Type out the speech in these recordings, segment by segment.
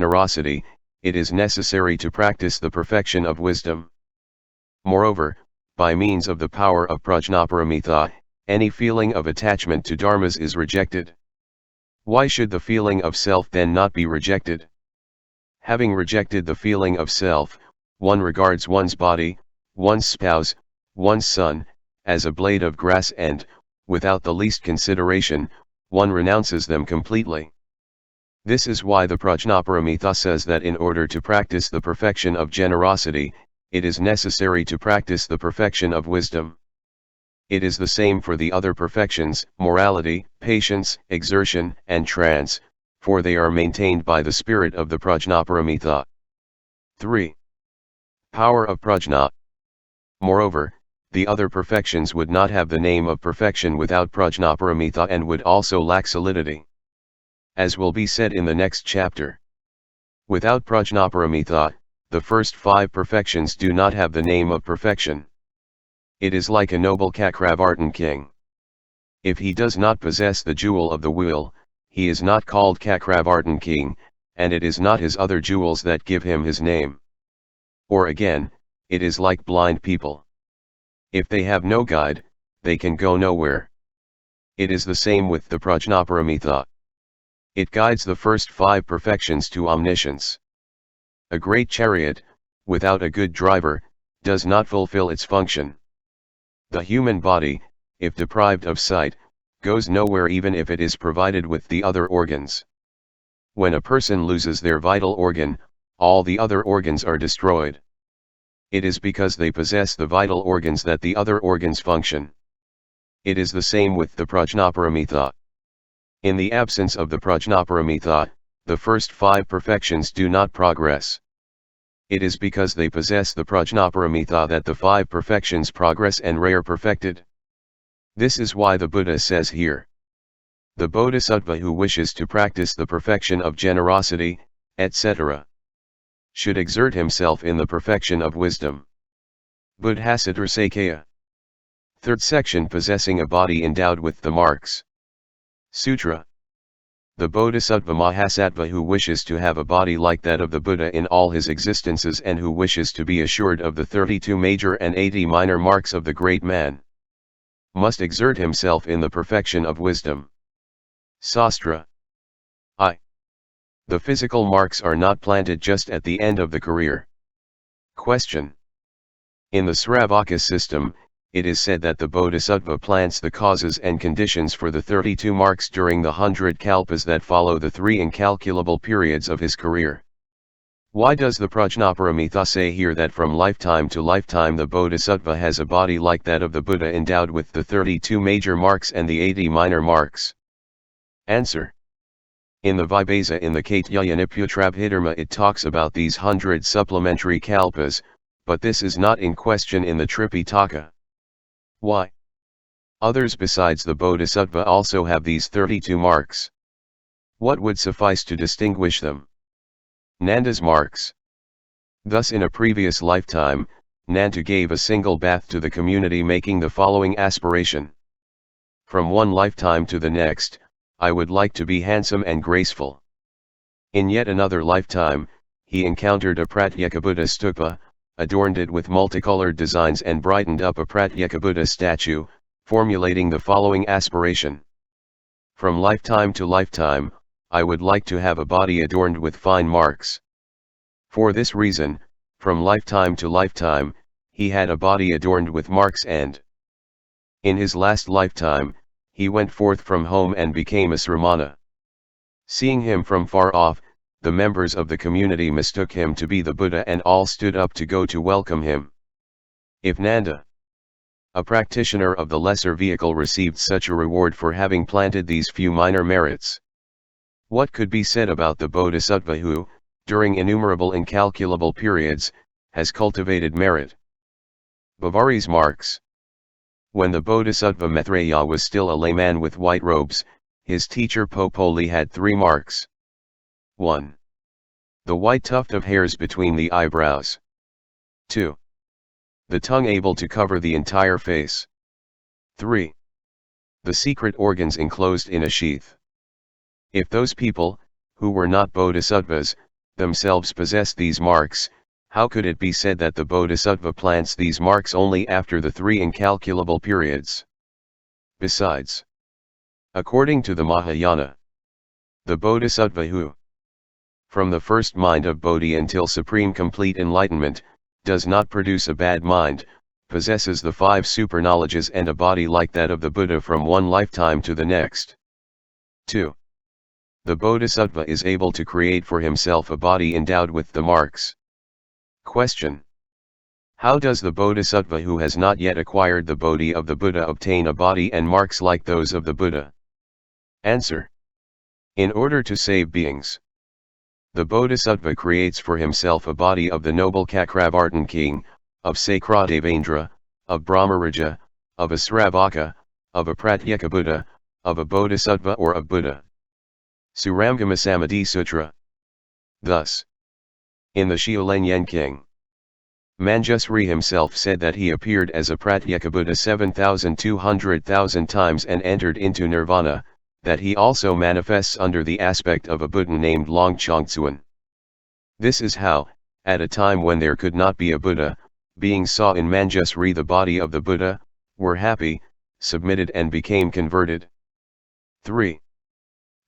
generosity, it is necessary to practice the perfection of wisdom. Moreover, by means of the power of prajnaparamita, any feeling of attachment to dharmas is rejected. Why should the feeling of self then not be rejected? Having rejected the feeling of self, one regards one's body, one's spouse, one's son, as a blade of grass and, without the least consideration, one renounces them completely. This is why the prajnaparamita says that in order to practice the perfection of generosity, it is necessary to practice the perfection of wisdom. It is the same for the other perfections, morality, patience, exertion, and trance, for they are maintained by the spirit of the prajnaparamita. 3. Power of prajna. Moreover, the other perfections would not have the name of perfection without prajnaparamita and would also lack solidity. As will be said in the next chapter. Without prajnaparamita, the first 5 perfections do not have the name of perfection. It is like a noble cakravartin king. If he does not possess the jewel of the wheel, he is not called cakravartin king, and it is not his other jewels that give him his name. Or again, it is like blind people. If they have no guide, they can go nowhere. It is the same with the prajnaparamita. It guides the first 5 perfections to omniscience. A great chariot, without a good driver, does not fulfill its function. The human body, if deprived of sight, goes nowhere even if it is provided with the other organs. When a person loses their vital organ, all the other organs are destroyed. It is because they possess the vital organs that the other organs function. It is the same with the prajnaparamita. In the absence of the prajnaparamita, the first 5 perfections do not progress. It is because they possess the prajnaparamita that the 5 perfections progress and are perfected. This is why the Buddha says here. The bodhisattva who wishes to practice the perfection of generosity, etc., should exert himself in the perfection of wisdom. Buddhasatrakaya. 3rd section, possessing a body endowed with the marks. Sutra. The Bodhisattva Mahasattva who wishes to have a body like that of the Buddha in all his existences and who wishes to be assured of the 32 major and 80 minor marks of the great man, must exert himself in the perfection of wisdom. Sastra. I. The physical marks are not planted just at the end of the career. Question. In the Sravaka system, it is said that the Bodhisattva plants the causes and conditions for the 32 marks during the 100 kalpas that follow the 3 incalculable periods of his career. Why does the Prajnaparamita say here that from lifetime to lifetime the Bodhisattva has a body like that of the Buddha endowed with the 32 major marks and the 80 minor marks? Answer. In the Vibhasa in the Katyayaniputrabhidharma it talks about these 100 supplementary kalpas, but this is not in question in the Tripitaka. Why? Others besides the Bodhisattva also have these 32 marks. What would suffice to distinguish them? Nanda's marks. Thus in a previous lifetime, Nanda gave a single bath to the community making the following aspiration. From one lifetime to the next, I would like to be handsome and graceful. In yet another lifetime, he encountered a Pratyekabuddha stupa, adorned it with multicolored designs and brightened up a Pratyekabuddha statue, formulating the following aspiration. From lifetime to lifetime, I would like to have a body adorned with fine marks. For this reason, from lifetime to lifetime, he had a body adorned with marks and in his last lifetime, he went forth from home and became a sramana. Seeing him from far off, the members of the community mistook him to be the Buddha and all stood up to go to welcome him. If Nanda, a practitioner of the lesser vehicle, received such a reward for having planted these few minor merits, what could be said about the Bodhisattva who, during innumerable incalculable periods, has cultivated merit? Bhavari's marks. When the Bodhisattva Maitreya was still a layman with white robes, his teacher Popoli had 3 marks. 1. The white tuft of hairs between the eyebrows. 2. The tongue able to cover the entire face. 3. The secret organs enclosed in a sheath. If those people, who were not bodhisattvas, themselves possess these marks, how could it be said that the Bodhisattva plants these marks only after the 3 incalculable periods? Besides, according to the Mahayana, the Bodhisattva who, from the first mind of Bodhi until supreme complete enlightenment, does not produce a bad mind, possesses the 5 superknowledges and a body like that of the Buddha from one lifetime to the next. 2. The Bodhisattva is able to create for himself a body endowed with the marks. Question. How does the Bodhisattva who has not yet acquired the Bodhi of the Buddha obtain a body and marks like those of the Buddha? Answer. In order to save beings, the Bodhisattva creates for himself a body of the noble cakravartin king, of Sakradevendra, of Brahmaraja, of a Sravaka, of a Pratyeka Buddha, of a Bodhisattva or of Buddha. Suramgama Samadhi Sutra. Thus, in the Shiolenyen King, Manjusri himself said that he appeared as a Pratyeka Buddha 7,200,000 times and entered into nirvana, that he also manifests under the aspect of a Buddha named Longchongtsuan. This is how, at a time when there could not be a Buddha, beings saw in Manjusri the body of the Buddha, were happy, submitted and became converted. 3.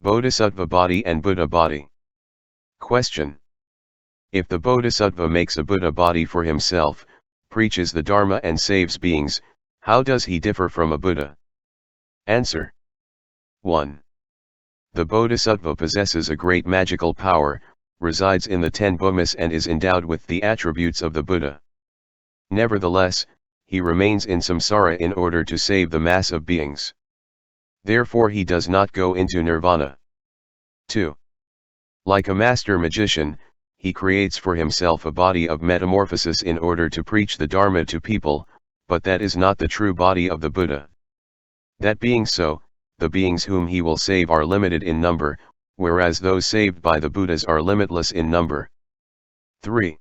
Bodhisattva body and Buddha body. Question. If the Bodhisattva makes a Buddha body for himself, preaches the Dharma and saves beings, how does he differ from a Buddha? Answer. 1. The Bodhisattva possesses a great magical power, resides in the 10 bhumis and is endowed with the attributes of the Buddha. Nevertheless, he remains in samsara in order to save the mass of beings. Therefore he does not go into nirvana. 2. Like a master magician, he creates for himself a body of metamorphosis in order to preach the Dharma to people, but that is not the true body of the Buddha. That being so, the beings whom he will save are limited in number, whereas those saved by the Buddhas are limitless in number. 3.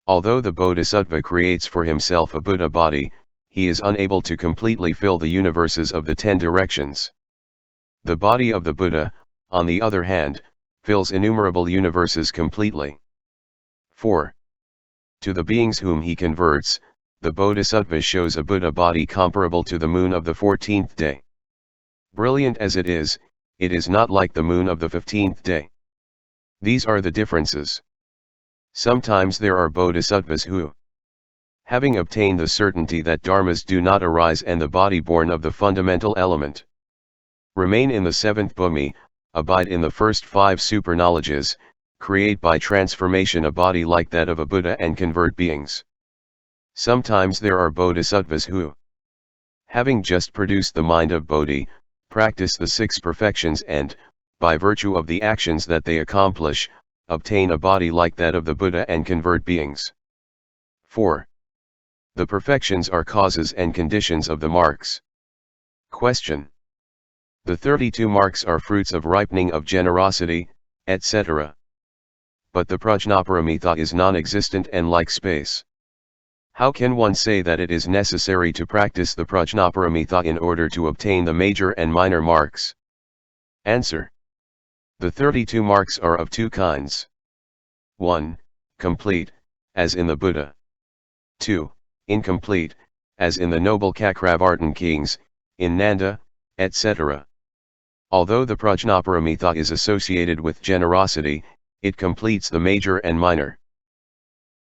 Although the Bodhisattva creates for himself a Buddha body, he is unable to completely fill the universes of the 10 directions. The body of the Buddha, on the other hand, fills innumerable universes completely. 4. To the beings whom he converts, the Bodhisattva shows a Buddha body comparable to the moon of the 14th day. Brilliant as it is not like the moon of the 15th day. These are the differences. Sometimes there are Bodhisattvas who, having obtained the certainty that dharmas do not arise and the body born of the fundamental element, remain in the 7th bhumi, abide in the first 5 superknowledges, create by transformation a body like that of a Buddha and convert beings. Sometimes there are Bodhisattvas who, having just produced the mind of Bodhi, practice the 6 perfections and, by virtue of the actions that they accomplish, obtain a body like that of the Buddha and convert beings. 4. The perfections are causes and conditions of the marks. Question. The 32 marks are fruits of ripening of generosity, etc. But the prajnaparamita is non-existent and like space. How can one say that it is necessary to practice the prajnaparamita in order to obtain the major and minor marks? Answer. The 32 marks are of 2 kinds. 1. Complete, as in the Buddha. 2. Incomplete, as in the noble cakravartin kings, in Nanda, etc. Although the prajnaparamita is associated with generosity, it completes the major and minor.